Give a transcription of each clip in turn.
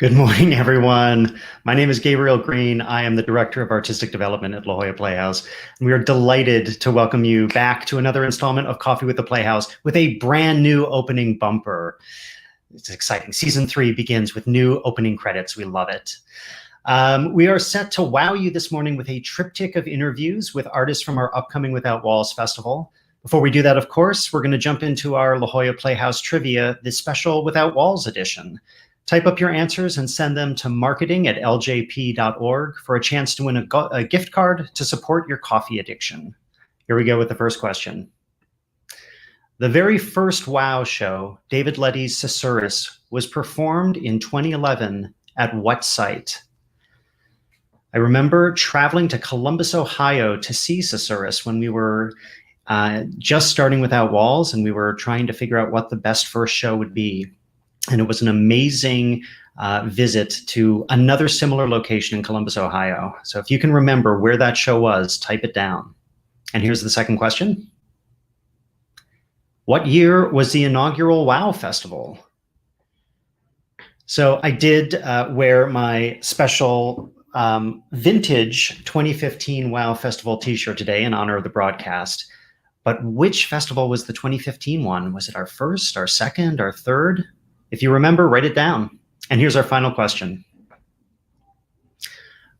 Good morning, everyone. My name is Gabriel Green. I am the Director of Artistic Development at La Jolla Playhouse. And we are delighted to welcome you back to another installment of Coffee with the Playhouse with a brand new opening bumper. It's exciting. Season 3 begins with new opening credits. We love it. We are set to wow you this morning with a triptych of interviews with artists from our upcoming Without Walls Festival. Before we do that, of course, we're going to jump into our La Jolla Playhouse trivia, this special Without Walls edition. Type up your answers and send them to marketing@ljp.org for a chance to win a gift card to support your coffee addiction. Here we go with the first question. The very first WOW show, David Letty's Susurrus, was performed in 2011 at what site? I remember traveling to Columbus, Ohio to see Susurrus when we were just starting Without Walls, and we were trying to figure out what the best first show would be. And it was an amazing visit to another similar location in Columbus, Ohio. So if you can remember where that show was, type it down. And here's the second question. What year was the inaugural WOW Festival? So I did wear my special vintage 2015 WOW Festival t-shirt today in honor of the broadcast. But which festival was the 2015 one? Was it our first, our second, our third? If you remember, write it down. And here's our final question.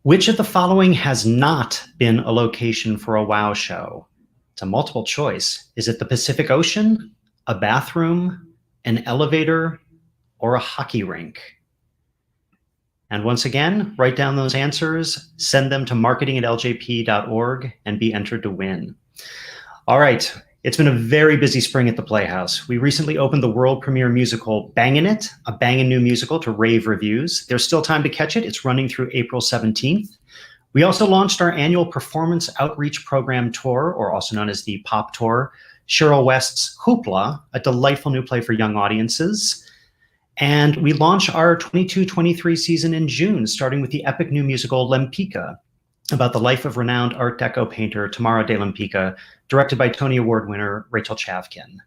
Which of the following has not been a location for a WOW show? It's a multiple choice. Is it the Pacific Ocean, a bathroom, an elevator, or a hockey rink? And once again, write down those answers, send them to marketing@ljp.org, and be entered to win. All right. It's been a very busy spring at the Playhouse. We recently opened the world premiere musical Bangin' It, a bangin' new musical to rave reviews. There's still time to catch it. It's running through April 17th. We also launched our annual performance outreach program tour, or also known as the Pop Tour, Cheryl West's Hoopla, a delightful new play for young audiences. And we launch our 22-23 season in June, starting with the epic new musical Lempicka, about the life of renowned Art Deco painter Tamara de Lempicka, directed by Tony Award winner Rachel Chavkin.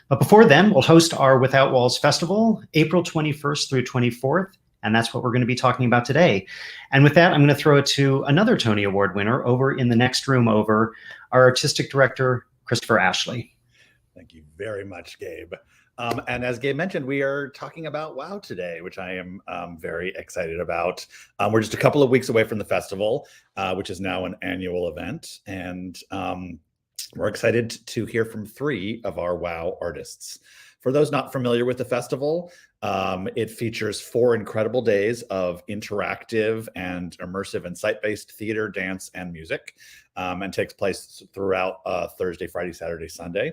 But before then, we'll host our Without Walls Festival, April 21st through 24th, and that's what we're going to be talking about today. And with that, I'm going to throw it to another Tony Award winner over in the next room over, our artistic director, Christopher Ashley. Thank you very much, Gabe. And as Gabe mentioned, we are talking about WOW today, which I am very excited about. We're just a couple of weeks away from the festival, which is now an annual event. And we're excited to hear from 3 of our WOW artists. For those not familiar with the festival, it features 4 incredible days of interactive and immersive and site-based theater, dance, and music, and takes place throughout Thursday, Friday, Saturday, Sunday.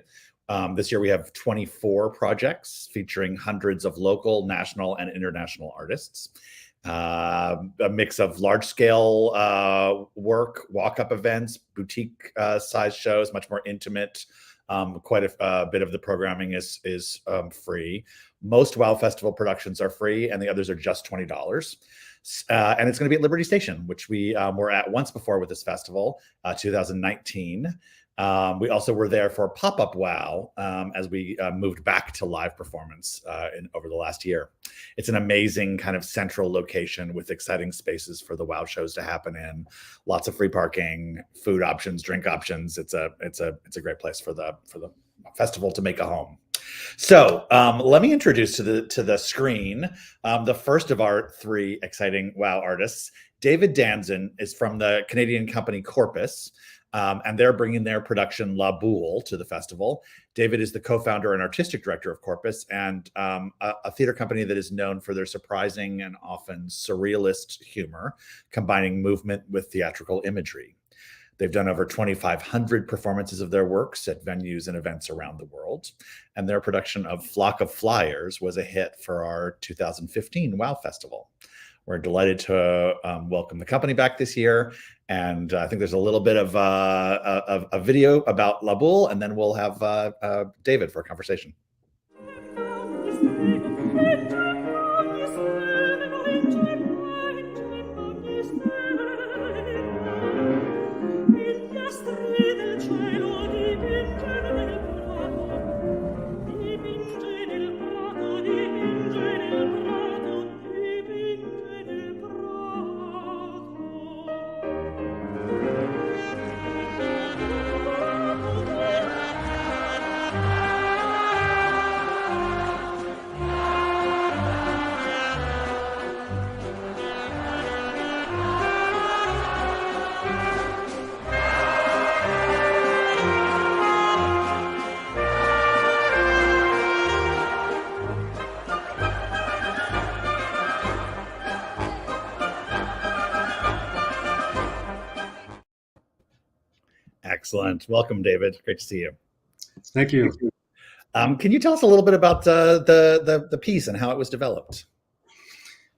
This year we have 24 projects featuring hundreds of local, national, and international artists. A mix of large-scale work, walk-up events, boutique-sized shows, much more intimate. Quite a bit of the programming is free. Most WOW Festival productions are free, and the others are just $20. And it's going to be at Liberty Station, which we were at once before with this festival, 2019. We also were there for Pop-Up WOW as we moved back to live performance over the last year. It's an amazing kind of central location with exciting spaces for the WOW shows to happen in. Lots of free parking, food options, drink options. It's a great place for the festival to make a home. So let me introduce to the screen the first of our 3 exciting WOW artists. David Danzon is from the Canadian company CORPUS. And they're bringing their production Bulle to the festival. David is the co-founder and artistic director of CORPUS, and a theater company that is known for their surprising and often surrealist humor, combining movement with theatrical imagery. They've done over 2,500 performances of their works at venues and events around the world, and their production of Flock of Flyers was a hit for our 2015 WOW Festival. We're delighted to welcome the company back this year. And I think there's a little bit of a video about Bulle, and then we'll have David for a conversation. Excellent. Welcome, David. Great to see you. Thank you. Can you tell us a little bit about the piece and how it was developed?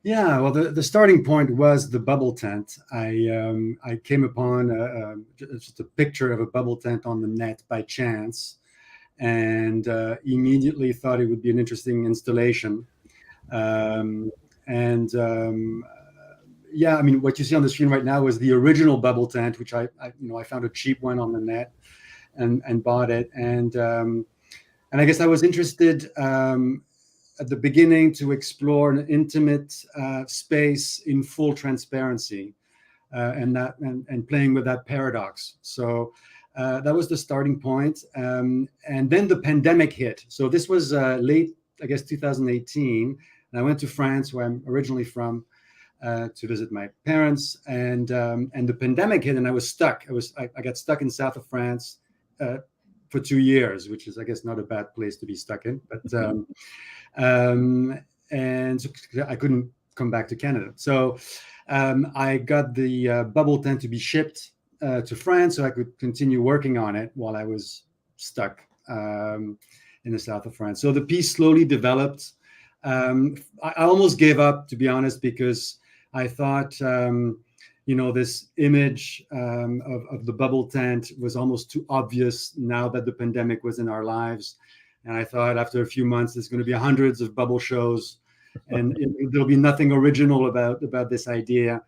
Yeah, well, the starting point was the bubble tent. I came upon just a picture of a bubble tent on the net by chance, and immediately thought it would be an interesting installation. Yeah, I mean, what you see on the screen right now is the original bubble tent, which I found a cheap one on the net and bought it. And I guess I was interested at the beginning to explore an intimate space in full transparency, and playing with that paradox. So that was the starting point. And then the pandemic hit. So this was late, I guess, 2018. And I went to France, where I'm originally from, to visit my parents, and the pandemic hit, and I was stuck. I got stuck in south of France for 2 years, which is, I guess, not a bad place to be stuck in. But and so I couldn't come back to Canada. So I got the bubble tent to be shipped to France, so I could continue working on it while I was stuck in the south of France. So the piece slowly developed. I almost gave up, to be honest, because I thought, this image of the bubble tent was almost too obvious now that the pandemic was in our lives. And I thought after a few months, there's going to be hundreds of bubble shows, and there'll be nothing original about this idea.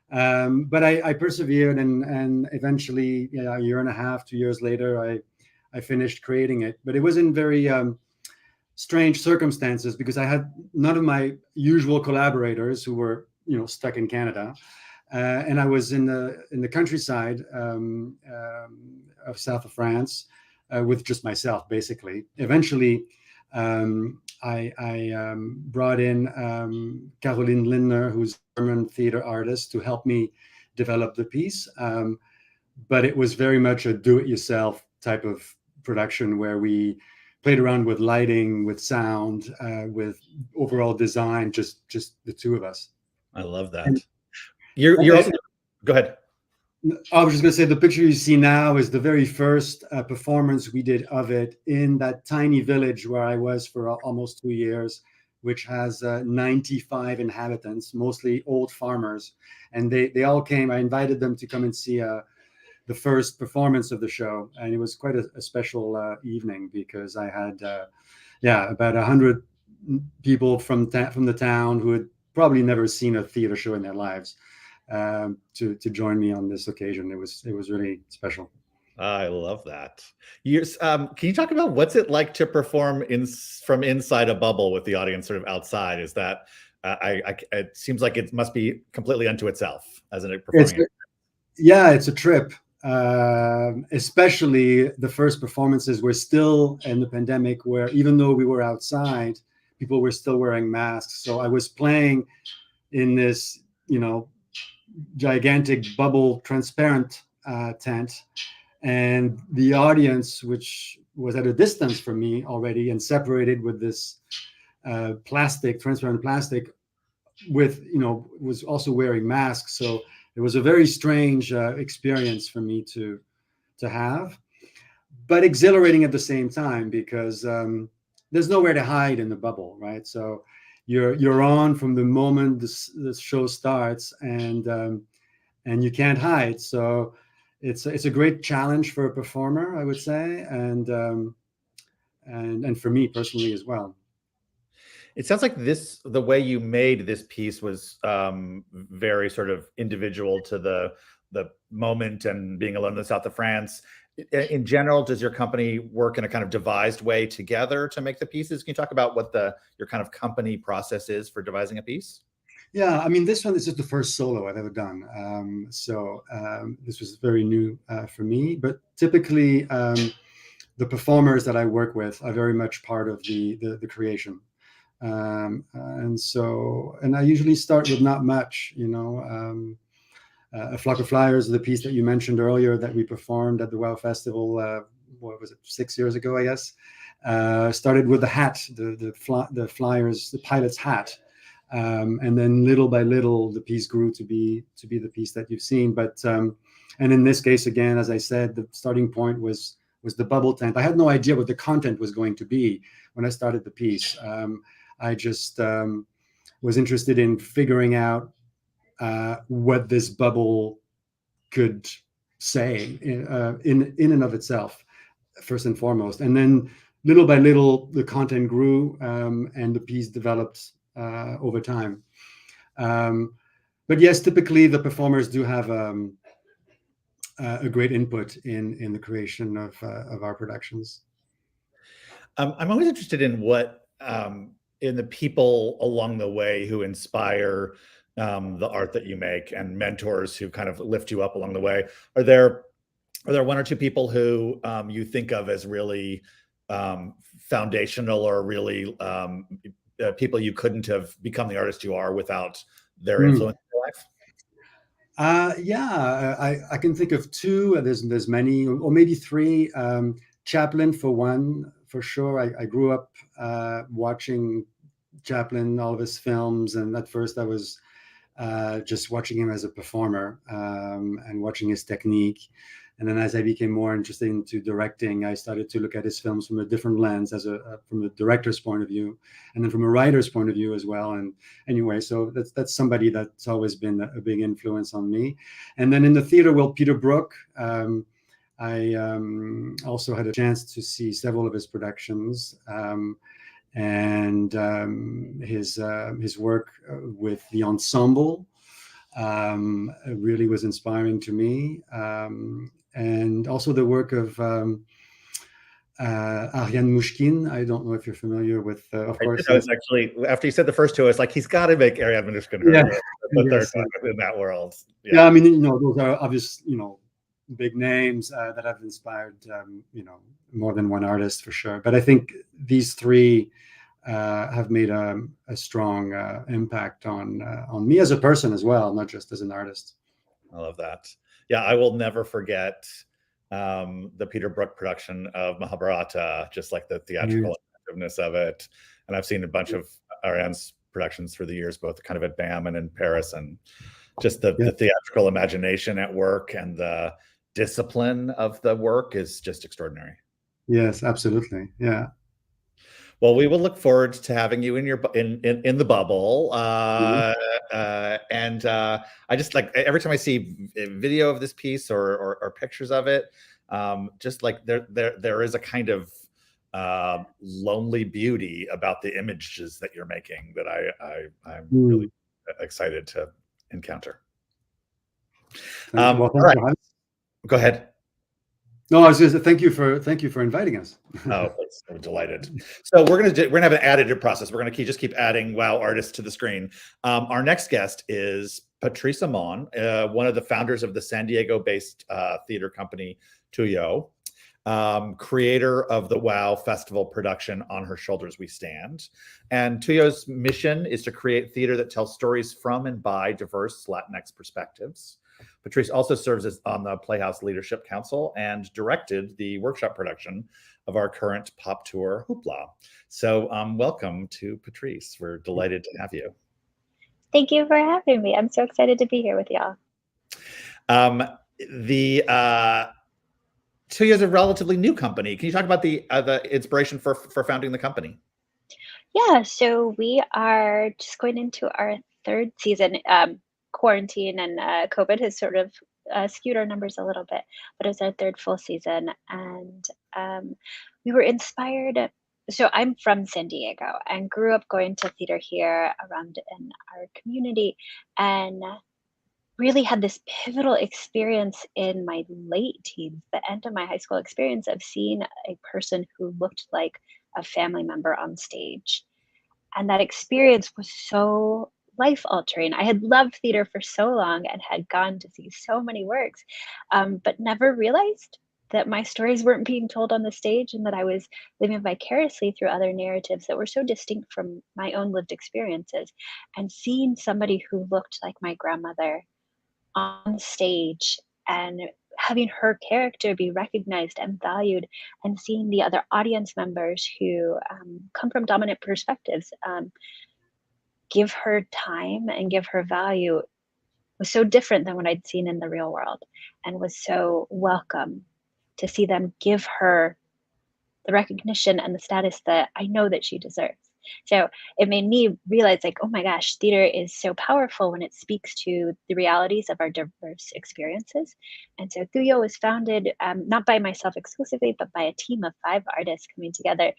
But I persevered, and eventually, a year and a half, 2 years later, I finished creating it. But it was in very strange circumstances, because I had none of my usual collaborators who were, stuck in Canada, and I was in the countryside of south of France with just myself, basically. Eventually, I brought in Caroline Lindner, who's a German theater artist, to help me develop the piece. But it was very much a do-it-yourself type of production, where we played around with lighting, with sound, with overall design, just the two of us. I love that. You're also, go ahead. I was just going to say, the picture you see now is the very first performance we did of it in that tiny village where I was for almost 2 years, which has 95 inhabitants, mostly old farmers. And they all came. I invited them to come and see the first performance of the show. And it was quite a special evening, because I had, about 100 people from the town who had probably never seen a theater show in their lives, to join me on this occasion. It was really special. I love that. Can you talk about what's it like to perform from inside a bubble with the audience sort of outside? Is that it seems like it must be completely unto itself as a performing. It's a trip. Especially the first performances were still in the pandemic, where even though we were outside, people were still wearing masks. So I was playing in this, gigantic bubble transparent tent, and the audience, which was at a distance from me already and separated with this transparent plastic, was also wearing masks. So it was a very strange experience for me to have, but exhilarating at the same time, because there's nowhere to hide in the bubble, right? So you're on from the moment the show starts, and you can't hide. So it's a great challenge for a performer, I would say, and for me personally as well. It sounds like the way you made this piece was very sort of individual to the moment and being alone in the south of France. In general, does your company work in a kind of devised way together to make the pieces? Can you talk about what your kind of company process is for devising a piece? Yeah, I mean, this one is just the first solo I've ever done. This was very new for me, but typically the performers that I work with are very much part of the creation. And I usually start with not much, A Flock of Flyers, the piece that you mentioned earlier that we performed at the WOW Festival, what was it, 6 years ago, I guess, started with the hat, the Flyers, the pilot's hat. And then little by little, the piece grew to be the piece that you've seen. But And in this case, again, as I said, the starting point was the bubble tent. I had no idea what the content was going to be when I started the piece. I just was interested in figuring out what this bubble could say in and of itself, first and foremost. And then little by little, the content grew and the piece developed over time. But yes, typically the performers do have a great input in the creation of our productions. I'm always interested in what in the people along the way who inspire the art that you make, and mentors who kind of lift you up along the way. Are there one or two people who you think of as really foundational, or really people you couldn't have become the artist you are without their influence in your life? Yeah, I can think of two. There's many, or maybe three. Chaplin, for one, for sure. I grew up watching Chaplin, all of his films, and at first I was just watching him as a performer and watching his technique. And then as I became more interested into directing, I started to look at his films from a different lens, from a director's point of view, and then from a writer's point of view as well. And anyway, so that's somebody that's always been a big influence on me. And then in the theater, well, Peter Brook. I also had a chance to see several of his productions, and his work with the ensemble really was inspiring to me. And also the work of Ariane Mushkin. I don't know if you're familiar with, of course. I was actually, after you said the first two, I was like, he's got to make Ariane Mushkin the third one in that world. Yeah, I mean, those are obvious, big names that have inspired, more than one artist for sure. But I think these three have made a strong impact on me as a person as well, not just as an artist. I love that. Yeah, I will never forget the Peter Brook production of Mahabharata, just like the theatrical effectiveness of it. And I've seen a bunch of Ariane's productions through the years, both kind of at BAM and in Paris, and just the theatrical imagination at work and the discipline of the work is just extraordinary. Yes, absolutely. Yeah. Well, we will look forward to having you in the bubble. And I just, like, every time I see a video of this piece or pictures of it, just like there is a kind of lonely beauty about the images that you're making that I'm really excited to encounter. All right. Go ahead. No, I was just thank you for inviting us. Oh, I'm delighted. So we're gonna have an additive process. We're gonna keep adding wow artists to the screen. Our next guest is Patrice Amon, one of the founders of the San Diego-based theater company TuYo, creator of the WOW Festival production On Her Shoulders We Stand. And TuYo's mission is to create theater that tells stories from and by diverse Latinx perspectives. Patrice also serves on the Playhouse Leadership Council and directed the workshop production of our current pop tour, Hoopla. So welcome to Patrice. We're delighted to have you. Thank you for having me. I'm so excited to be here with y'all. The TuYo is a relatively new company. Can you talk about the inspiration for founding the company? Yeah, so we are just going into our third season. Quarantine and COVID has sort of skewed our numbers a little bit, but it's our third full season. And we were inspired. So I'm from San Diego and grew up going to theater here around in our community, and really had this pivotal experience in my late teens, the end of my high school experience, of seeing a person who looked like a family member on stage. And that experience was so life altering. I had loved theater for so long and had gone to see so many works, but never realized that my stories weren't being told on the stage, and that I was living vicariously through other narratives that were so distinct from my own lived experiences. And seeing somebody who looked like my grandmother on stage and having her character be recognized and valued, and seeing the other audience members who come from dominant perspectives give her time and give her value was so different than what I'd seen in the real world, and was so welcome to see them give her the recognition and the status that I know that she deserves. So it made me realize, like, oh my gosh, theater is so powerful when it speaks to the realities of our diverse experiences. And so TuYo was founded not by myself exclusively, but by a team of 5 artists coming together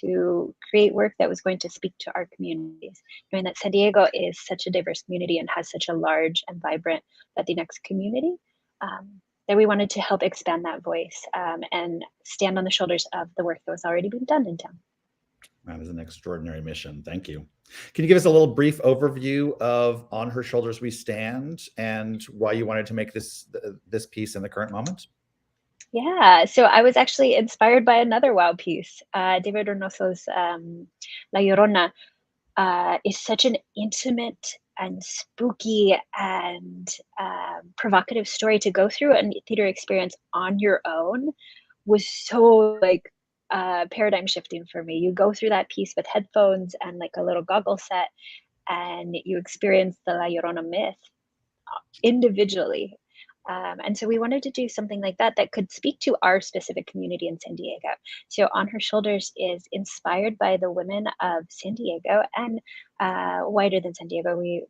to create work that was going to speak to our communities. Knowing that San Diego is such a diverse community and has such a large and vibrant Latinx community, that we wanted to help expand that voice and stand on the shoulders of the work that was already being done in town. That is an extraordinary mission. Thank you. Can you give us a little brief overview of On Her Shoulders We Stand and why you wanted to make this piece in the current moment? Yeah, so I was actually inspired by another WoW piece. David Reynoso's La Llorona is such an intimate and spooky and provocative story to go through a theater experience on your own. Was so like paradigm shifting for me. You go through that piece with headphones and like a little goggle set, and you experience the La Llorona myth individually. And so we wanted to do something like that that could speak to our specific community in San Diego. So On Her Shoulders is inspired by the women of San Diego and wider than San Diego. We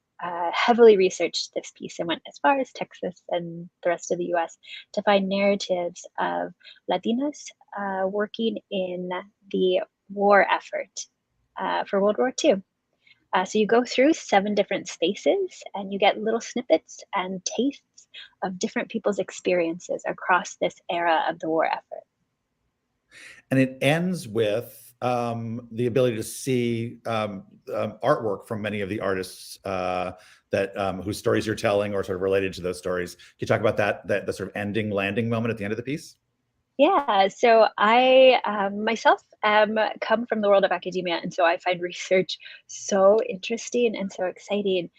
heavily researched this piece and went as far as Texas and the rest of the US to find narratives of Latinas working in the war effort for World War II. So you go through 7 different spaces and you get little snippets and tastes of different people's experiences across this era of the war effort. And it ends with the ability to see artwork from many of the artists that whose stories you're telling or sort of related to those stories. Can you talk about that the sort of landing moment at the end of the piece? Yeah, so I myself come from the world of academia, and so I find research so interesting and so exciting.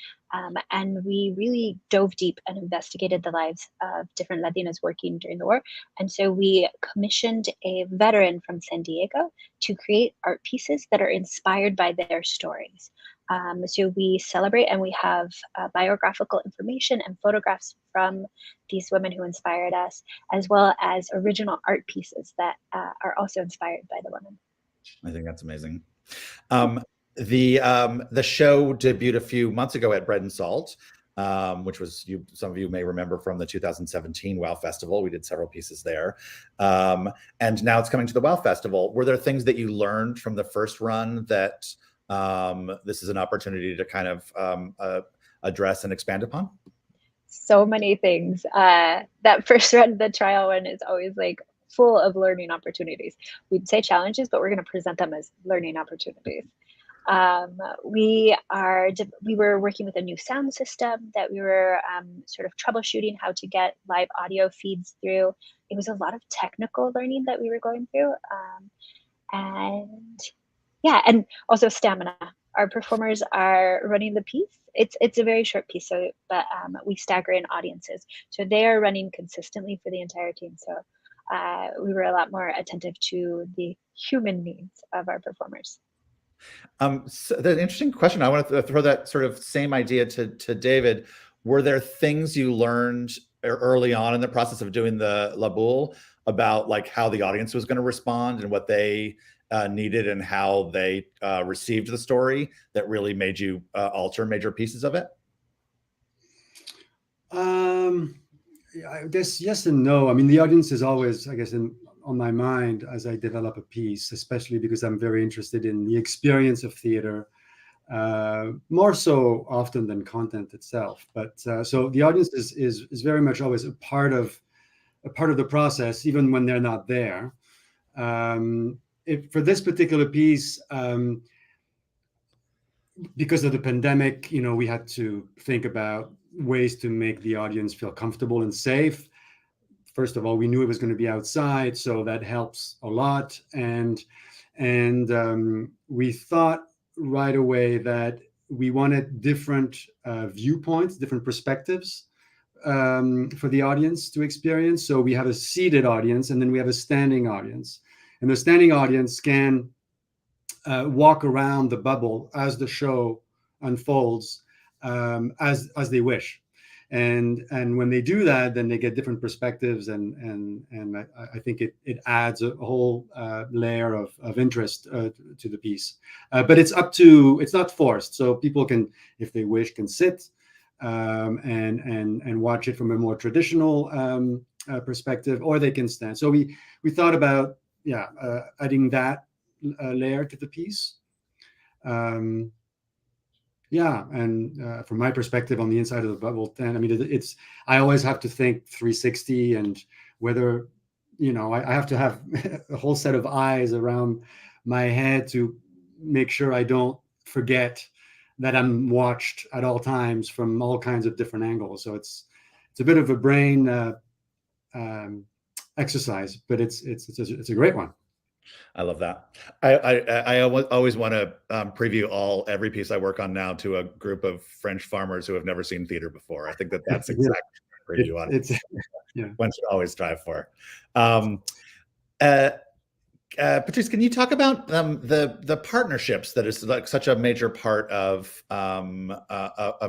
And we really dove deep and investigated the lives of different Latinas working during the war. And so we commissioned a veteran from San Diego to create art pieces that are inspired by their stories. So we celebrate and we have biographical information and photographs from these women who inspired us, as well as original art pieces that are also inspired by the women. I think that's amazing. The show debuted a few months ago at Bread and Salt, which was some of you may remember from the 2017 WOW Festival. We did several pieces there. And now it's coming to the WOW Festival. Were there things that you learned from the first run that this is an opportunity to kind of address and expand upon? So many things. That first run, the trial one, is always like full of learning opportunities. We'd say challenges, but we're going to present them as learning opportunities. We were working with a new sound system that we were sort of troubleshooting how to get live audio feeds through. It was a lot of technical learning that we were going through. And also stamina. Our performers are running the piece. It's a very short piece, but we stagger in audiences. So they are running consistently for the entire team. So we were a lot more attentive to the human needs of our performers. So the interesting question, I want to throw that sort of same idea to David. Were there things you learned early on in the process of doing the La Bulle about like how the audience was going to respond and what they needed and how they received the story that really made you alter major pieces of it? I guess yes and no. I mean, the audience is always, I guess, on my mind as I develop a piece, especially because I'm very interested in the experience of theater, more so often than content itself. But so the audience is very much always a part of the process, even when they're not there. For this particular piece, because of the pandemic, we had to think about ways to make the audience feel comfortable and safe. First of all, we knew it was going to be outside, so that helps a lot. And we thought right away that we wanted different viewpoints, different perspectives for the audience to experience. So we have a seated audience, and then we have a standing audience. And the standing audience can walk around the bubble as the show unfolds as they wish. And when they do that, then they get different perspectives, and I think it adds a whole layer of interest to the piece. But it's not forced, so people can, if they wish, can sit and watch it from a more traditional perspective, or they can stand. So we thought about adding that layer to the piece. And from my perspective on the inside of the bubble tent, I mean, I always have to think 360, and whether, I have to have a whole set of eyes around my head to make sure I don't forget that I'm watched at all times from all kinds of different angles. So it's a bit of a brain exercise, but it's a great one. I love that. I always want to preview every piece I work on now to a group of French farmers who have never seen theater before. I think that's exactly what preview on. It's one should always strive for. Patrice, can you talk about the partnerships that is like such a major part of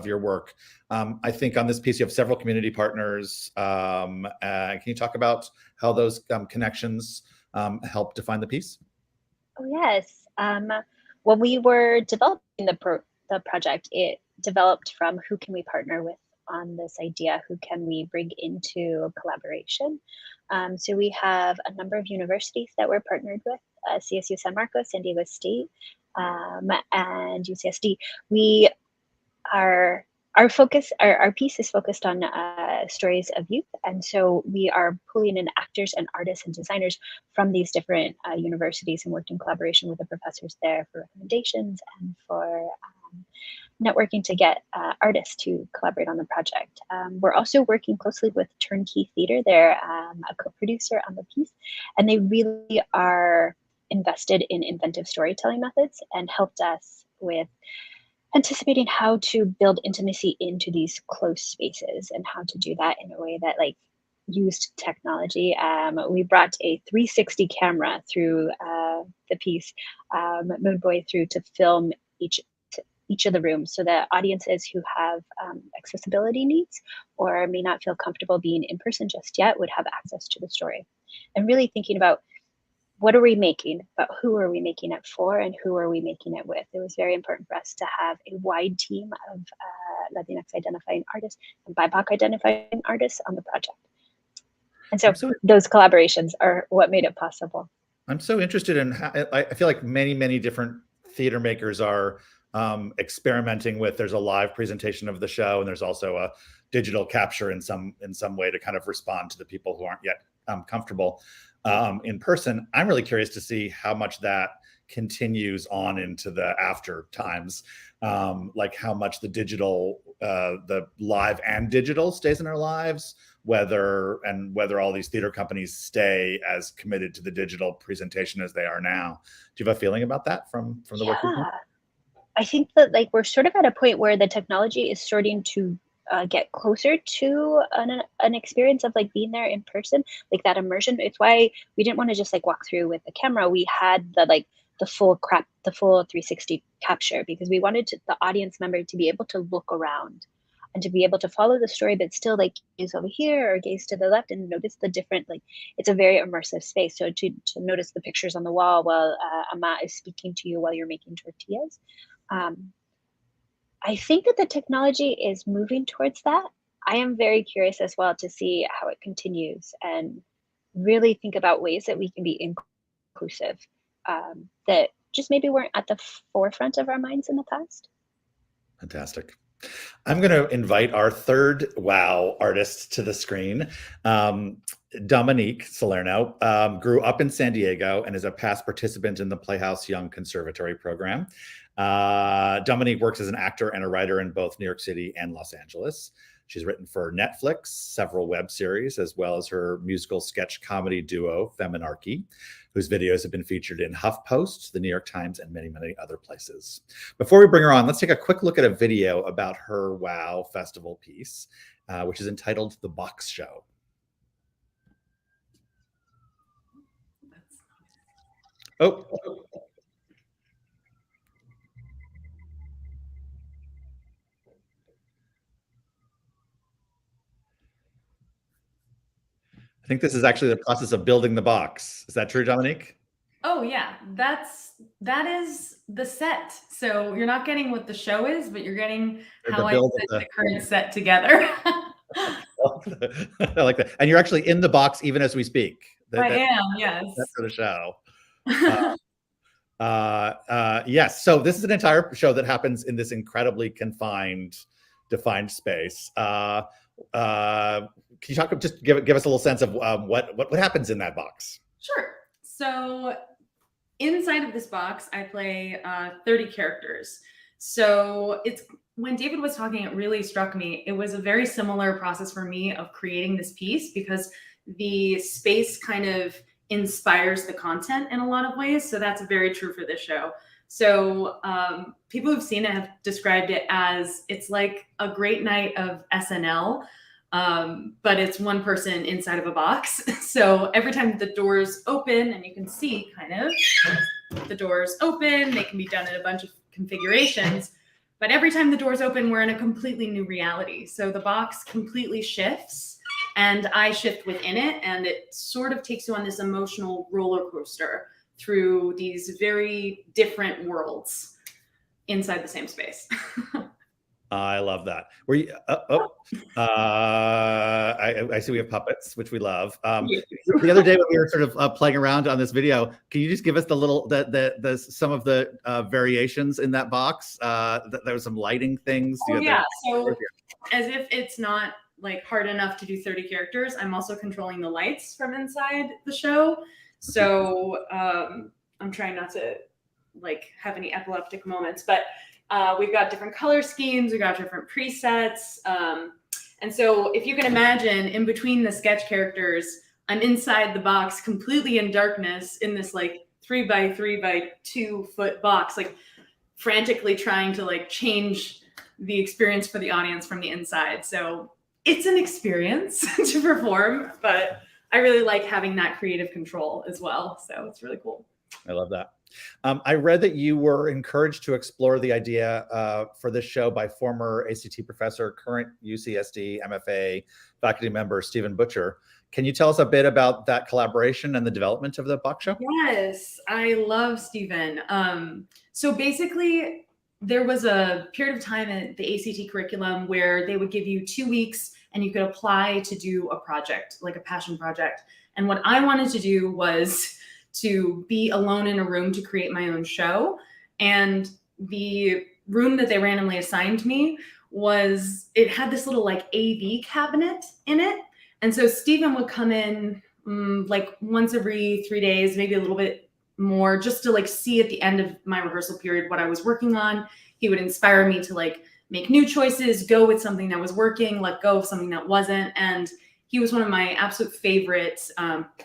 your work? I think on this piece you have several community partners. Can you talk about how those connections help define the piece? Oh, yes. When we were developing the project, it developed from who can we partner with on this idea, who can we bring into collaboration. So we have a number of universities that we're partnered with, CSU San Marcos, San Diego State, and UCSD. Our piece is focused on stories of youth, and so we are pulling in actors and artists and designers from these different universities, and worked in collaboration with the professors there for recommendations and for networking to get artists to collaborate on the project. We're also working closely with Turnkey Theater. They're a co-producer on the piece, and they really are invested in inventive storytelling methods and helped us with anticipating how to build intimacy into these close spaces and how to do that in a way that used technology. We brought a 360 camera through the piece, moved way through to film each of the rooms, so that audiences who have accessibility needs or may not feel comfortable being in person just yet would have access to the story. And really thinking about, what are we making, but who are we making it for, and who are we making it with? It was very important for us to have a wide team of Latinx identifying artists and BIPOC identifying artists on the project. And so those collaborations are what made it possible. I'm so interested in how, I feel like many different theater makers are experimenting with, there's a live presentation of the show, and there's also a digital capture in some way to kind of respond to the people who aren't yet comfortable in person. I'm really curious to see how much that continues on into the after times, like how much the digital, the live and digital stays in our lives, whether all these theater companies stay as committed to the digital presentation as they are now. Do you have a feeling about that from the work you've done? I think that we're sort of at a point where the technology is starting to get closer to an experience of being there in person, that immersion. It's why we didn't want to just walk through with the camera. We had the full 360 capture, because we wanted the audience member to be able to look around and to be able to follow the story, but still gaze over here or gaze to the left and notice the different, it's a very immersive space. So to notice the pictures on the wall while Ama is speaking to you while you're making tortillas. I think that the technology is moving towards that. I am very curious as well to see how it continues, and really think about ways that we can be inclusive, that just maybe weren't at the forefront of our minds in the past. Fantastic. I'm going to invite our third WOW artist to the screen. Dominique Salerno grew up in San Diego and is a past participant in the Playhouse Young Conservatory program. Dominique works as an actor and a writer in both New York City and Los Angeles. She's written for Netflix, several web series, as well as her musical sketch comedy duo, Feminarchy, whose videos have been featured in HuffPost, the New York Times, and many other places. Before we bring her on, let's take a quick look at a video about her WOW Festival piece, which is entitled The Box Show. Oh. I think this is actually the process of building the box. Is that true, Dominique? Oh yeah, that is the set. So you're not getting what the show is, but you're getting how I put the current set together. I like that. And you're actually in the box even as we speak. I am, yes. That's for the show. Yes. So this is an entire show that happens in this incredibly defined space. Can you just give us a little sense of what happens in that box? Sure. So inside of this box, I play 30 characters. So when David was talking, it really struck me. It was a very similar process for me of creating this piece because the space kind of inspires the content in a lot of ways. So that's very true for this show. So people who've seen it have described it as it's like a great night of SNL, but it's one person inside of a box. So every time the doors open, and you can see kind of the doors open, they can be done in a bunch of configurations. But every time the doors open, we're in a completely new reality. So the box completely shifts and I shift within it. And it sort of takes you on this emotional roller coaster through these very different worlds inside the same space. I love that. I see we have puppets, which we love. The other day when we were sort of playing around on this video, can you just give us some of the variations in that box? There was some lighting things. Yeah. So as if it's not like hard enough to do 30 characters, I'm also controlling the lights from inside the show. So I'm trying not to like have any epileptic moments, but we've got different color schemes, we've got different presets. And so if you can imagine in between the sketch characters, I'm inside the box completely in darkness in this like 3 by 3 by 2 foot box, like frantically trying to like change the experience for the audience from the inside. So it's an experience to perform, but I really like having that creative control as well. So it's really cool. I love that. I read that you were encouraged to explore the idea for this show by former ACT professor, current UCSD MFA faculty member, Stephen Butcher. Can you tell us a bit about that collaboration and the development of the box show? Yes, I love Stephen. So basically, there was a period of time in the ACT curriculum where they would give you 2 weeks and you could apply to do a project, like a passion project. And what I wanted to do was to be alone in a room to create my own show. And the room that they randomly assigned me it had this little like AV cabinet in it. And so Stephen would come in like once every 3 days, maybe a little bit more, just to like see at the end of my rehearsal period what I was working on. He would inspire me to like make new choices, go with something that was working, let go of something that wasn't. And he was one of my absolute favorite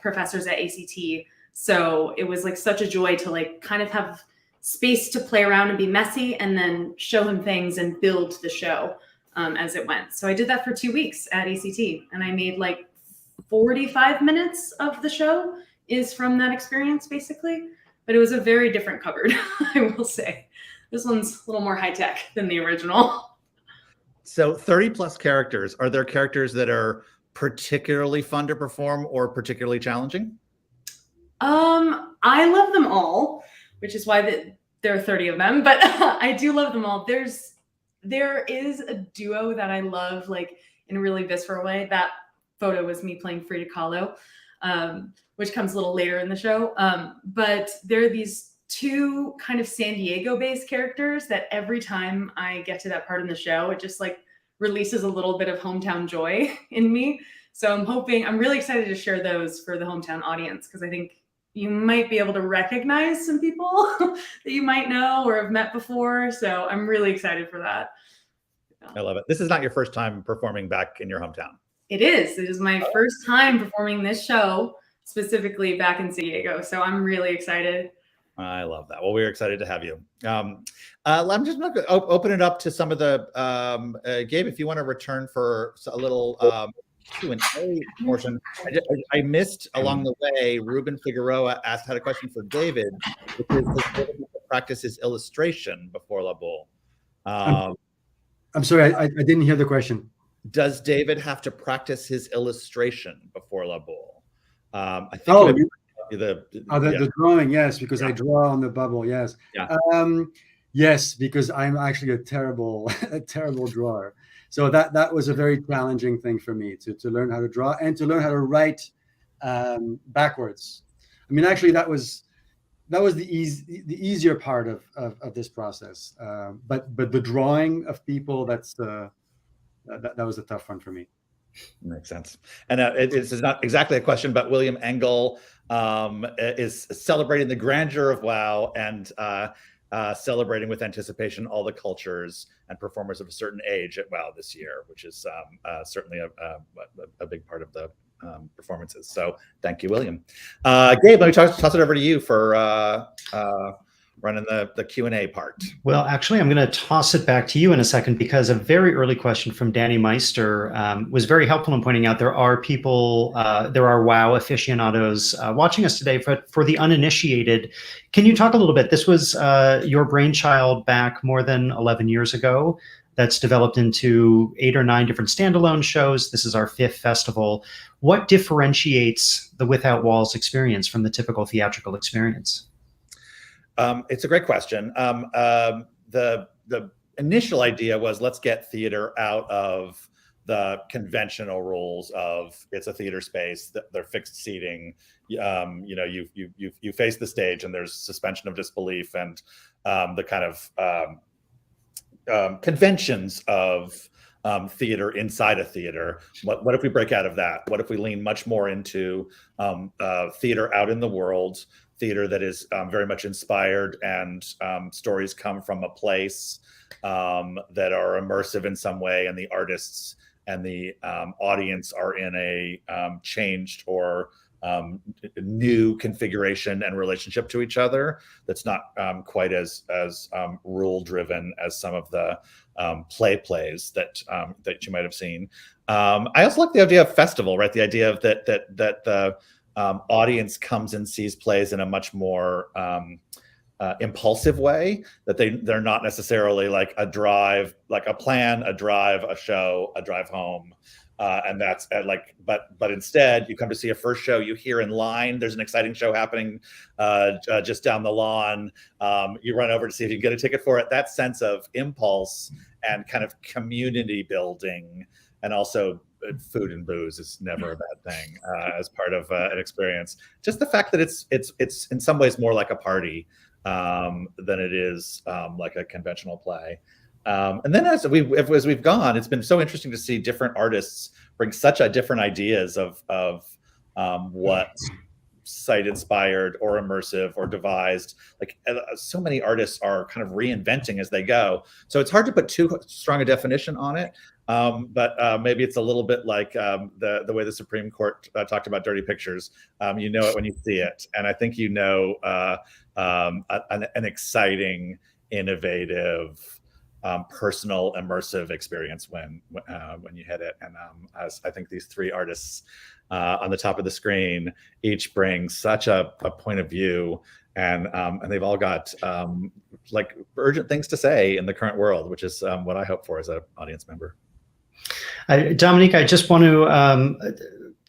professors at ACT. So it was like such a joy to like kind of have space to play around and be messy and then show him things and build the show as it went. So I did that for 2 weeks at ACT and I made like 45 minutes of the show is from that experience basically, but it was a very different cupboard, I will say. This one's a little more high tech than the original. So 30 plus characters, are there characters that are particularly fun to perform or particularly challenging? I love them all, which is why there are 30 of them, but I do love them all. There is a duo that I love, like in a really visceral way. That photo was me playing Frida Kahlo, which comes a little later in the show. But there are these two kind of San Diego-based characters that every time I get to that part in the show, it just like releases a little bit of hometown joy in me. So I'm really excited to share those for the hometown audience because I think you might be able to recognize some people that you might know or have met before. So I'm really excited for that. I love it. This is not your first time performing back in your hometown. It is. It is my first time performing this show, specifically back in San Diego. So I'm really excited. I love that. Well, we're excited to have you. I'm just going to open it up to some of the, Gabe, if you want to return for a little Q&A portion. I missed along the way, Ruben Figueroa had a question for David, which is does David practice his illustration before La Bulle? I'm sorry, I didn't hear the question. Does David have to practice his illustration before La Bulle? I think Oh, the drawing, yes, because Yeah. I draw on the bubble, yes. Yeah. Yes, because I'm actually a terrible drawer. So that was a very challenging thing for me to learn how to draw and to learn how to write backwards. I mean, actually, that was the easier part of this process. But the drawing of people, that was a tough one for me. Makes sense. And it's not exactly a question, but William Engel is celebrating the grandeur of WoW and celebrating with anticipation all the cultures and performers of a certain age at WoW this year, which is certainly a big part of the performances. So thank you, William. Gabe, let me toss it over to you for running the Q&A part. Well, actually, I'm going to toss it back to you in a second, because a very early question from Danny Meister was very helpful in pointing out there are people, there are WoW aficionados watching us today. But for the uninitiated, can you talk a little bit? This was your brainchild back more than 11 years ago. That's developed into 8 or 9 different standalone shows. This is our 5th festival. What differentiates the Without Walls experience from the typical theatrical experience? It's a great question. The initial idea was, let's get theater out of the conventional rules of it's a theater space, they're fixed seating. You face the stage and there's suspension of disbelief and the kind of conventions of theater inside a theater. What if we break out of that? What if we lean much more into theater out in the world, theater that is very much inspired and stories come from a place that are immersive in some way, and the artists and the audience are in a changed or new configuration and relationship to each other that's not quite as rule driven as some of the plays that you might have seen. I also like the idea of festival, right? The idea of that the audience comes and sees plays in a much more impulsive way, that they're not necessarily like a drive, like a plan, a drive, a show, a drive home. And that's but instead you come to see a first show, you hear in line, there's an exciting show happening just down the lawn. You run over to see if you can get a ticket for it. That sense of impulse and kind of community building, and also food and booze is never a bad thing as part of an experience. Just the fact that it's in some ways more like a party than it is like a conventional play. And then as we've gone, it's been so interesting to see different artists bring such different ideas of what site inspired or immersive or devised. Like so many artists are kind of reinventing as they go. So it's hard to put too strong a definition on it. But maybe it's a little bit like the way the Supreme Court talked about dirty pictures. You know it when you see it. And I think you know an exciting, innovative, personal, immersive experience when you hit it. And as I think these 3 artists on the top of the screen each bring such a point of view, and they've all got like urgent things to say in the current world, which is what I hope for as an audience member. Dominique, I just want to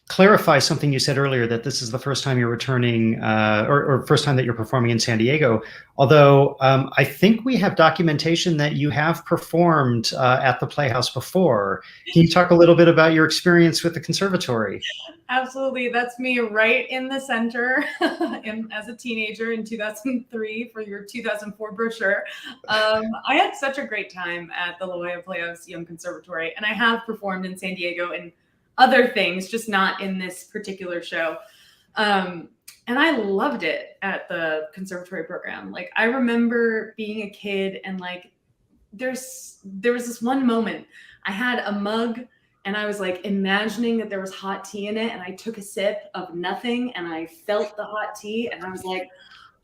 clarify something you said earlier, that this is the first time you're returning or first time that you're performing in San Diego. Although I think we have documentation that you have performed at the Playhouse before. Can you talk a little bit about your experience with the conservatory? Absolutely. That's me right in the center as a teenager in 2003 for your 2004 brochure. I had such a great time at the La Jolla Playhouse Young Conservatory, and I have performed in San Diego and other things, just not in this particular show. And I loved it at the conservatory program. Like, I remember being a kid and like, there was this one moment I had a mug and I was like imagining that there was hot tea in it, and I took a sip of nothing and I felt the hot tea and I was like,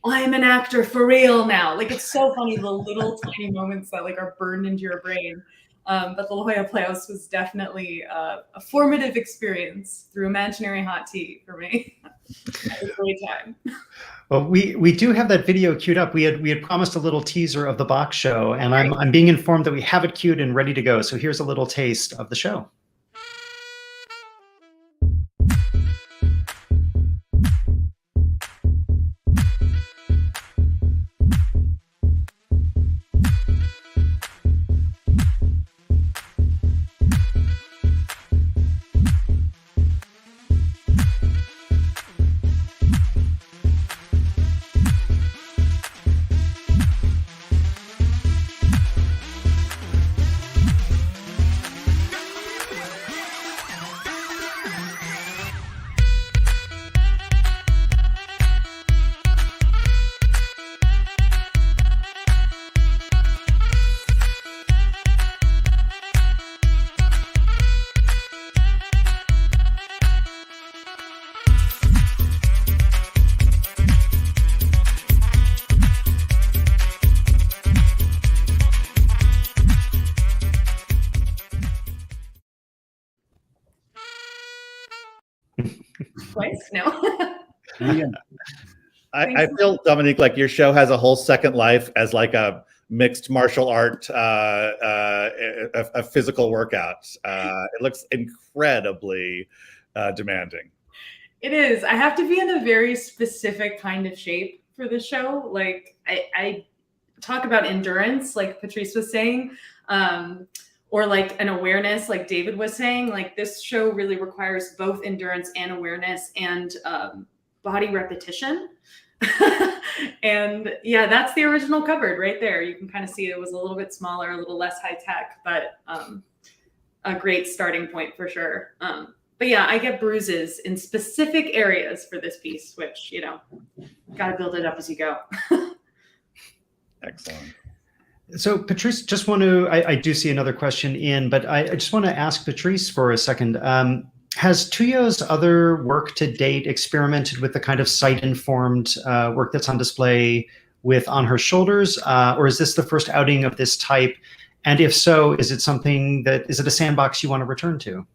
I'm an actor for real now. Like, it's so funny, the little tiny moments that like are burned into your brain. But the La Jolla Playhouse was definitely a formative experience through imaginary hot tea for me. It was a great time. Well, we do have that video queued up. We had promised a little teaser of the box show, and I'm being informed that we have it queued and ready to go. So here's a little taste of the show. Twice? No. Yeah. I feel, Dominique, like your show has a whole second life as like a mixed martial art, a physical workout. It looks incredibly demanding. It is. I have to be in a very specific kind of shape for the show. Like I talk about endurance, like Patrice was saying, or like an awareness, like David was saying. Like this show really requires both endurance and awareness and body repetition. And yeah, that's the original cupboard right there. You can kind of see it was a little bit smaller, a little less high tech, but a great starting point for sure. But yeah, I get bruises in specific areas for this piece, which, you know, got to build it up as you go. Excellent. So Patrice, just want to, I do see another question in, but I just want to ask Patrice for a second. Has TuYo's other work to date experimented with the kind of site-informed work that's on display with On Her Shoulders, or is this the first outing of this type? And if so, is it a sandbox you want to return to?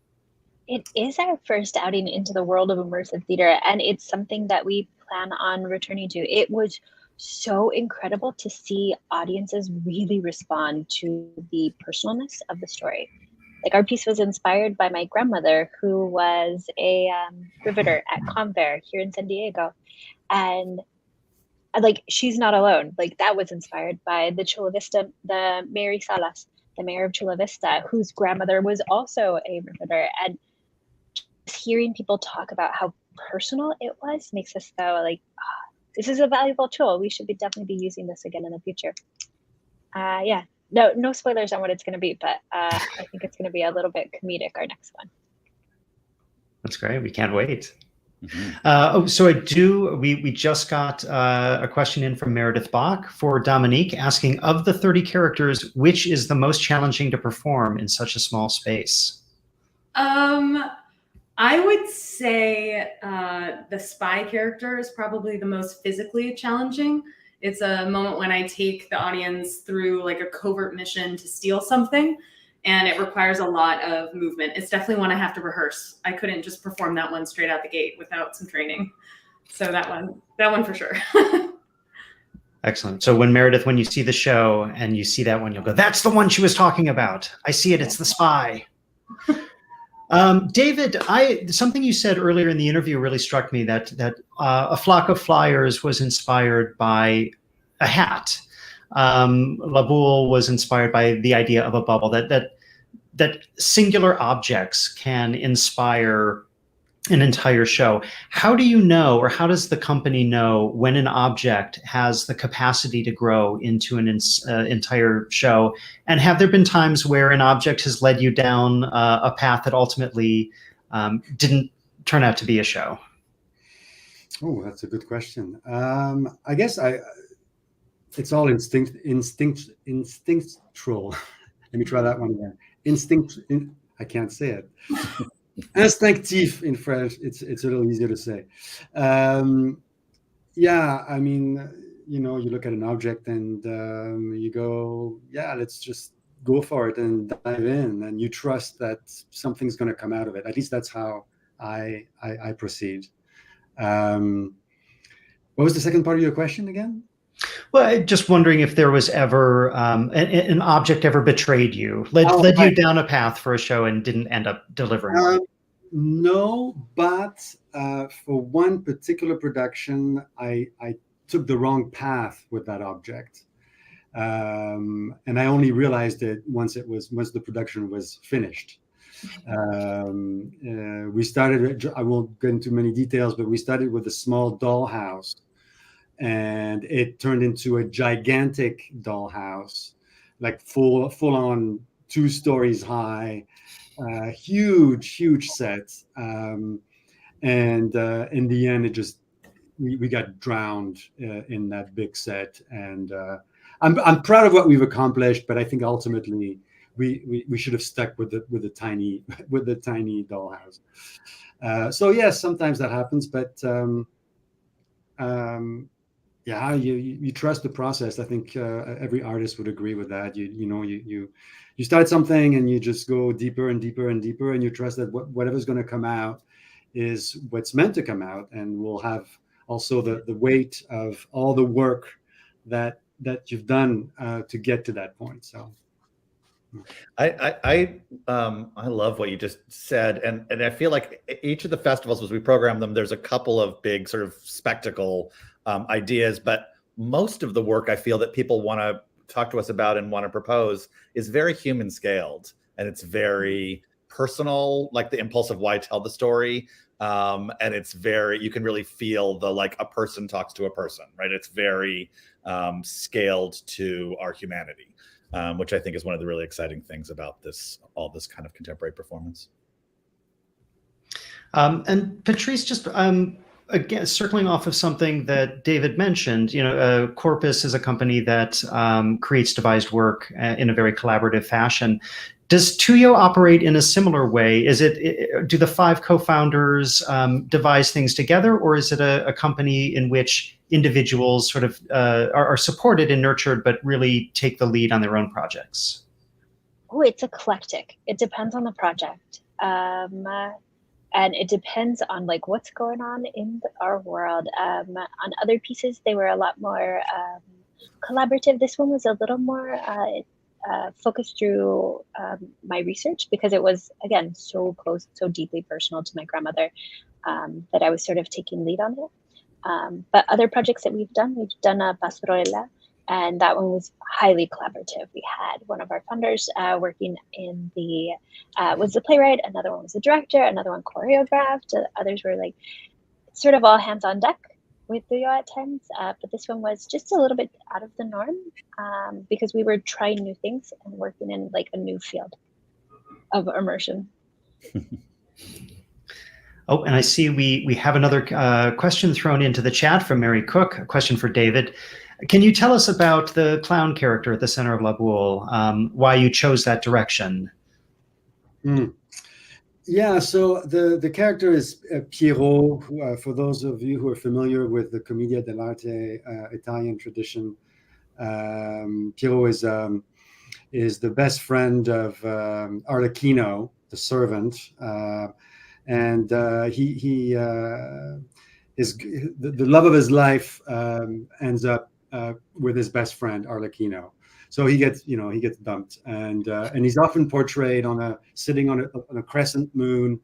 It is our first outing into the world of immersive theater, and it's something that we plan on returning to. It was so incredible to see audiences really respond to the personalness of the story. Like our piece was inspired by my grandmother, who was a riveter at Convair here in San Diego. And like, she's not alone. Like that was inspired by the Chula Vista, the Mary Salas, the mayor of Chula Vista, whose grandmother was also a riveter. And just hearing people talk about how personal it was makes us go like, this is a valuable tool. We should definitely be using this again in the future. Yeah. No spoilers on what it's going to be, but I think it's going to be a little bit comedic, our next one. That's great. We can't wait. Mm-hmm. So we just got a question in from Meredith Bach for Dominique, asking, of the 30 characters, which is the most challenging to perform in such a small space? I would say the spy character is probably the most physically challenging. It's a moment when I take the audience through like a covert mission to steal something, and it requires a lot of movement. It's definitely one I have to rehearse. I couldn't just perform that one straight out the gate without some training. So that one for sure. Excellent. So when you see the show and you see that one, you'll go, that's the one she was talking about. I see it. It's the spy. David, something you said earlier in the interview really struck me, that A Flock of Flyers was inspired by a hat. La Bulle was inspired by the idea of a bubble, that singular objects can inspire an entire show. How do you know, or how does the company know when an object has the capacity to grow into an entire show? And have there been times where an object has led you down a path that ultimately didn't turn out to be a show? Oh, that's a good question. I guess it's all instinctual. Let me try that one again. I can't say it. Instinctif in French. It's a little easier to say. Yeah, I mean, you look at an object and you go, yeah, let's just go for it and dive in, and you trust that something's going to come out of it. At least that's how I proceed. What was the second part of your question again? Well, just wondering if there was ever an object ever betrayed you, led you down a path for a show and didn't end up delivering. No, but for one particular production, I took the wrong path with that object, and I only realized it once the production was finished. We started. I won't get into many details, but we started with a small dollhouse. And it turned into a gigantic dollhouse, like full on 2 stories high, huge set. And in the end, we got drowned in that big set. And I'm proud of what we've accomplished, but I think ultimately we should have stuck with the tiny dollhouse. So yes, sometimes that happens, but yeah, you trust the process. I think every artist would agree with that. You start something and you just go deeper and deeper and deeper, and you trust that whatever's going to come out is what's meant to come out, and will have also the weight of all the work that you've done to get to that point. So I love what you just said, and I feel like each of the festivals, as we program them, there's a couple of big sort of spectacle ideas, but most of the work I feel that people want to talk to us about and want to propose is very human scaled, and it's very personal, like the impulse of why tell the story. And it's very, you can really feel the, like a person talks to a person, right? It's very scaled to our humanity, which I think is one of the really exciting things about this, all this kind of contemporary performance. And Patrice, just again, circling off of something that David mentioned, Corpus is a company that creates devised work in a very collaborative fashion. Does TuYo operate in a similar way? Do the 5 co-founders devise things together, or is it a company in which individuals sort of are supported and nurtured, but really take the lead on their own projects? Oh, it's eclectic. It depends on the project. And it depends on like what's going on in our world. On other pieces, they were a lot more collaborative. This one was a little more focused through my research, because it was, again, so close, so deeply personal to my grandmother, that I was sort of taking lead on it. But other projects that we've done a Pastorela, and that one was highly collaborative. We had one of our funders working in was the playwright, another one was the director, another one choreographed, others were like sort of all hands on deck with TuYo at times. But this one was just a little bit out of the norm, because we were trying new things and working in like a new field of immersion. Oh, and I see we have another question thrown into the chat from Mary Cook, a question for David. Can you tell us about the clown character at the center of La Bulle, why you chose that direction? Yeah, so the character is Piero. For those of you who are familiar with the Commedia dell'arte Italian tradition, Piero is the best friend of Arlecchino, the servant, and he is the love of his life ends up with his best friend Arlecchino. So he gets dumped, and he's often portrayed sitting on a crescent moon,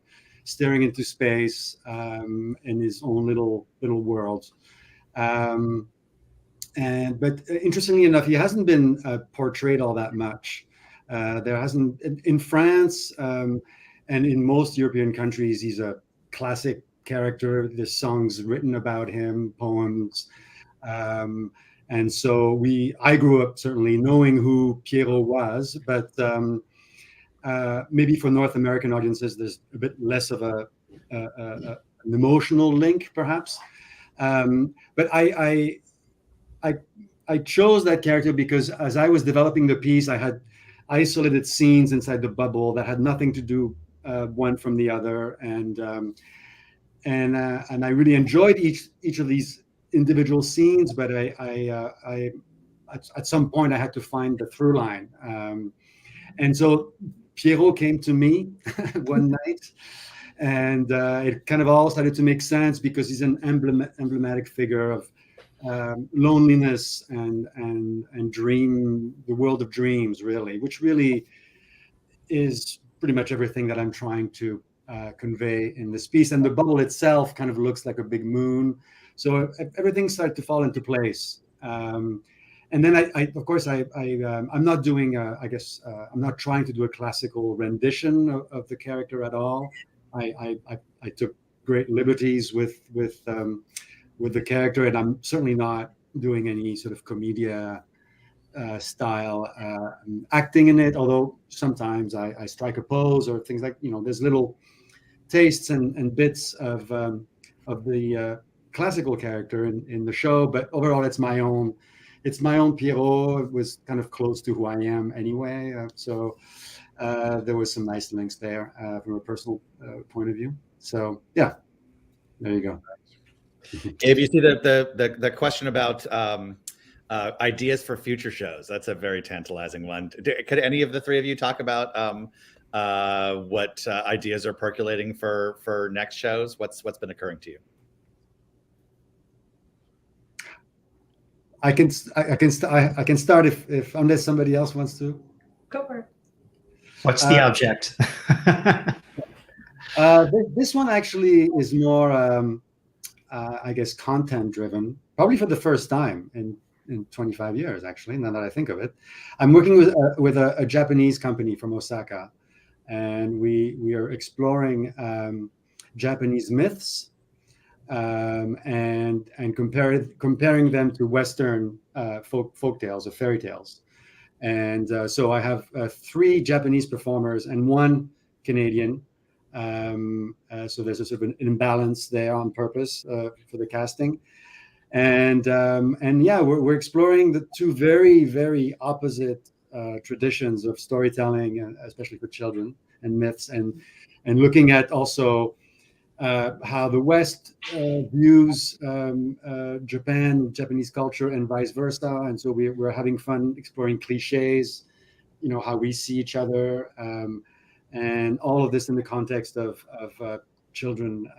staring into space in his own little world. But interestingly enough, he hasn't been portrayed all that much. There hasn't in France and in most European countries. He's a classic character. There's songs written about him, poems. And so I grew up certainly knowing who Piero was, but maybe for North American audiences, there's a bit less of an emotional link, perhaps. But I chose that character because as I was developing the piece, I had isolated scenes inside the bubble that had nothing to do one from the other, and I really enjoyed each of these individual scenes, but I at some point I had to find the through line, and so Piero came to me one night, and it kind of all started to make sense because he's an emblematic figure of loneliness and the world of dreams, really, which really is pretty much everything that I'm trying to convey in this piece. And the bubble itself kind of looks like a big moon. So everything started to fall into place. And then of course, I'm not doing, I'm not trying to do a classical rendition of the character at all. I took great liberties with the character, and I'm certainly not doing any sort of commedia style acting in it, although sometimes I strike a pose or things like, there's little tastes and bits of the classical character in the show, but overall it's my own Piero. It was kind of close to who I am anyway, so there was some nice links there from a personal point of view. So yeah, there you go. If you see the question about ideas for future shows, that's a very tantalizing one. Could any of the three of you talk about what ideas are percolating for next shows? What's been occurring to you? I can start if unless somebody else wants to. Go for it. What's the object? This one actually is more, I guess, content driven, probably for the first time in 25 years, actually, now that I think of it. I'm working with a Japanese company from Osaka, and we are exploring Japanese myths and comparing them to Western folk tales or fairy tales. And so I have 3 Japanese performers and 1 Canadian. So there's a sort of an imbalance there on purpose for the casting. And yeah, we're exploring the 2 very, very opposite traditions of storytelling, especially for children, and myths, and looking at also how the West views Japan, Japanese culture, and vice versa. And so we're having fun exploring cliches, how we see each other, and all of this in the context of children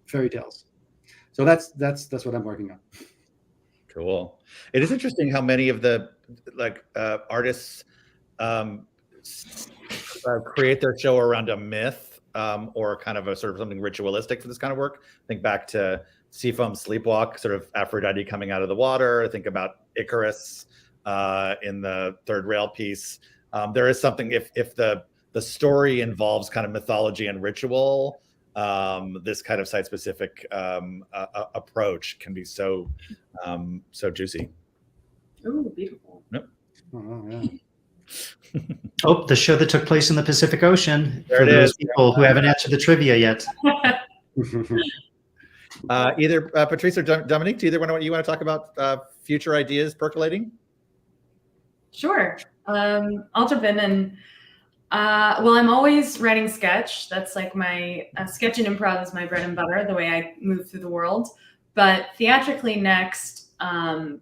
fairy tales. So that's what I'm working on. Cool. It is interesting how many of the artists create their show around a myth. Or kind of a sort of something ritualistic for this kind of work. Think back to Seafoam Sleepwalk, sort of Aphrodite coming out of the water. Think about Icarus in the Third Rail piece. There is something, if the story involves kind of mythology and ritual, this kind of site-specific approach can be so juicy. Oh, beautiful. Yep. Oh, yeah. Oh, the show that took place in the Pacific Ocean. There for it those is. people who haven't answered the trivia yet. Either Patrice or Dominique, do either one you want to talk about future ideas percolating? Sure. I'll jump in and well, I'm always writing sketch. That's like my sketch and improv is my bread and butter, the way I move through the world. But theatrically next, I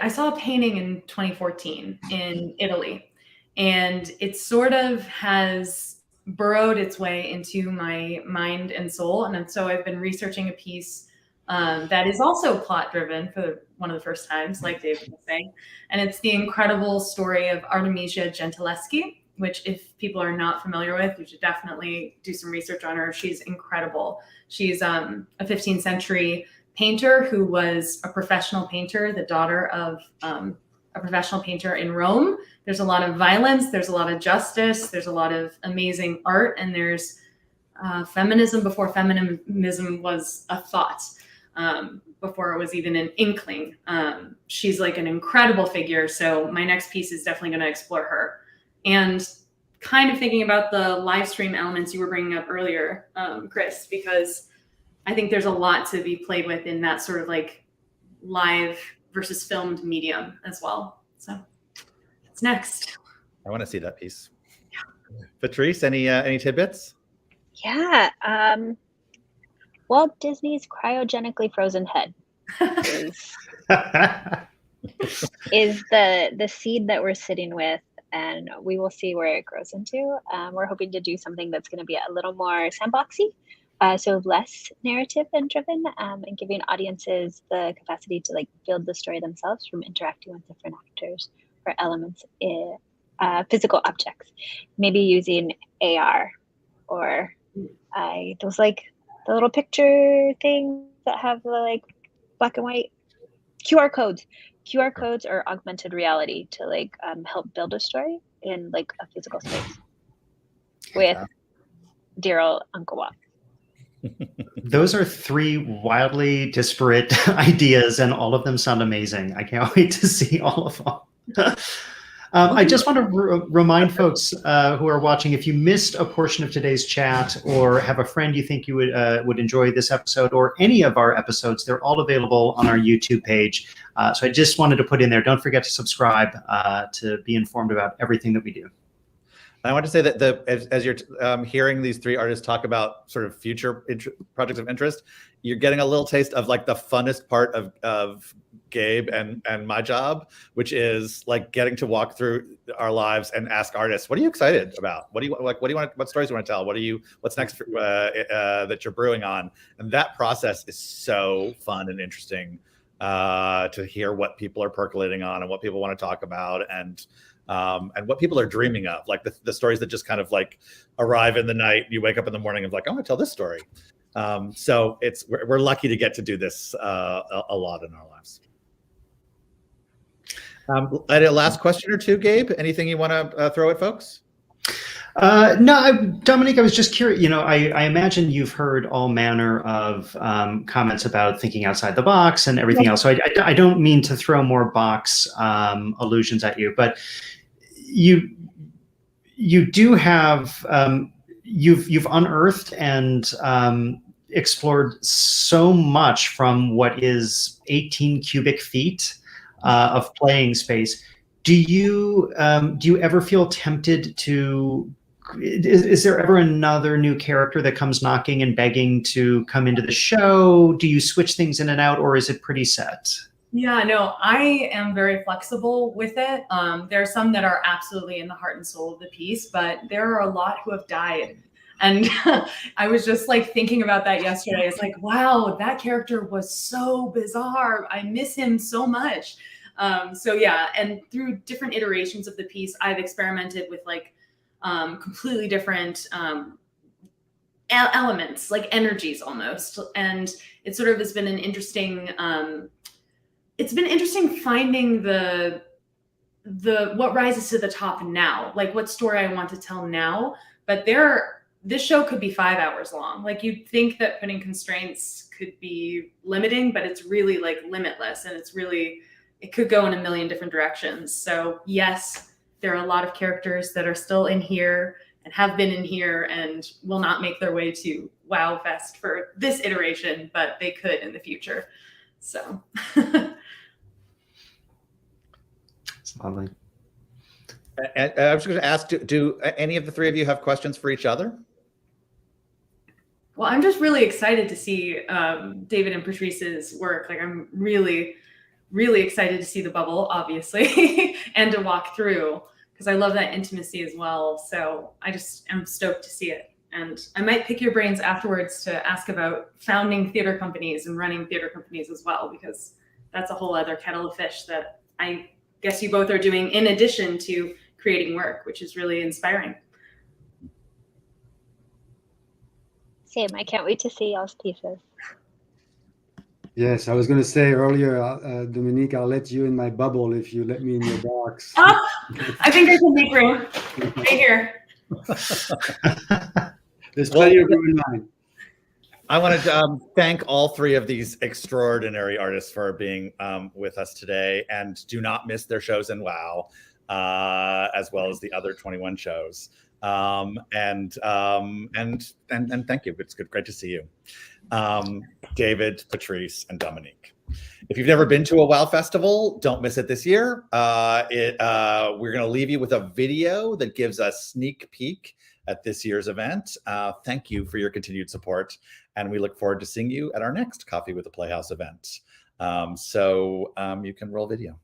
saw a painting in 2014 in Italy, and it sort of has burrowed its way into my mind and soul. And so I've been researching a piece that is also plot driven for one of the first times, like David was saying. And it's the incredible story of Artemisia Gentileschi, which if people are not familiar with, you should definitely do some research on her. She's incredible. She's a 15th century painter who was a professional painter, the daughter of a professional painter in Rome. There's a lot of violence, there's a lot of justice, there's a lot of amazing art, and there's feminism before feminism was a thought, before it was even an inkling. She's like an incredible figure. So my next piece is definitely going to explore her. And kind of thinking about the live stream elements you were bringing up earlier, Chris, because I think there's a lot to be played with in that sort of like live versus filmed medium as well. So it's next. I want to see that piece. Yeah. Patrice, any tidbits? Yeah. Walt Disney's cryogenically frozen head is the seed that we're sitting with, and we will see where it grows into. We're hoping to do something that's going to be a little more sandboxy. So less narrative and driven, and giving audiences the capacity to like build the story themselves from interacting with different actors or elements in physical objects. Maybe using AR or those like the little picture things that have the like black and white QR codes or augmented reality to like help build a story in like a physical space with dear old Uncle Walt. Those are 3 wildly disparate ideas, and all of them sound amazing. I can't wait to see all of them. I just want to remind folks who are watching, if you missed a portion of today's chat or have a friend you think you would enjoy this episode or any of our episodes, they're all available on our YouTube page. So I just wanted to put in there, don't forget to subscribe to be informed about everything that we do. I want to say that as you're hearing these three artists talk about sort of future projects of interest, you're getting a little taste of like the funnest part of Gabe and my job, which is like getting to walk through our lives and ask artists, what are you excited about? What do you like? What do you want? What stories do you want to tell? What's next that you're brewing on? And that process is so fun and interesting to hear what people are percolating on and what people want to talk about and what people are dreaming of, like the stories that just kind of like arrive in the night. You wake up in the morning and like, I'm gonna tell this story. So we're lucky to get to do this a lot in our lives. A last question or two, Gabe? Anything you want to throw at folks? No, Dominique, I was just curious. You know, I imagine you've heard all manner of comments about thinking outside the box and everything else. So I don't mean to throw more box allusions at you, but you do have you've unearthed and explored so much from what is 18 cubic feet of playing space. Do you ever feel tempted to? Is there ever another new character that comes knocking and begging to come into the show? Do you switch things in and out, or is it pretty set? Yeah, no, I am very flexible with it. There are some that are absolutely in the heart and soul of the piece, but there are a lot who have died. And I was just like thinking about that yesterday. It's like, wow, that character was so bizarre. I miss him so much. So yeah, and through different iterations of the piece, I've experimented with like completely different elements, like energies almost. And it sort of has been an interesting, it's been interesting finding the what rises to the top now, like what story I want to tell now. But this show could be 5 hours long. Like you'd think that putting constraints could be limiting, but it's really like limitless, and it could go in a million different directions. So yes, there are a lot of characters that are still in here and have been in here and will not make their way to WoW Fest for this iteration, but they could in the future. So. It's lovely. And I was going to ask, do any of the three of you have questions for each other? Well, I'm just really excited to see David and Patrice's work. Like I'm really, really excited to see the bubble, obviously, and to walk through, because I love that intimacy as well. So I just am stoked to see it. And I might pick your brains afterwards to ask about founding theater companies and running theater companies as well, because that's a whole other kettle of fish that I guess you both are doing in addition to creating work, which is really inspiring. Same. I can't wait to see y'all's pieces. Yes, I was going to say earlier, Dominique, I'll let you in my bubble if you let me in your box. Oh, I think I can make room right here. There's plenty of room in mine. I want to thank all three of these extraordinary artists for being with us today, and do not miss their shows in WoW, as well as the other 21 shows. And thank you. It's great to see you, David, Patrice, and Dominique. If you've never been to a WoW festival, don't miss it this year. We're going to leave you with a video that gives a sneak peek at this year's event. Thank you for your continued support, and we look forward to seeing you at our next Coffee with the Playhouse event. So you can roll video.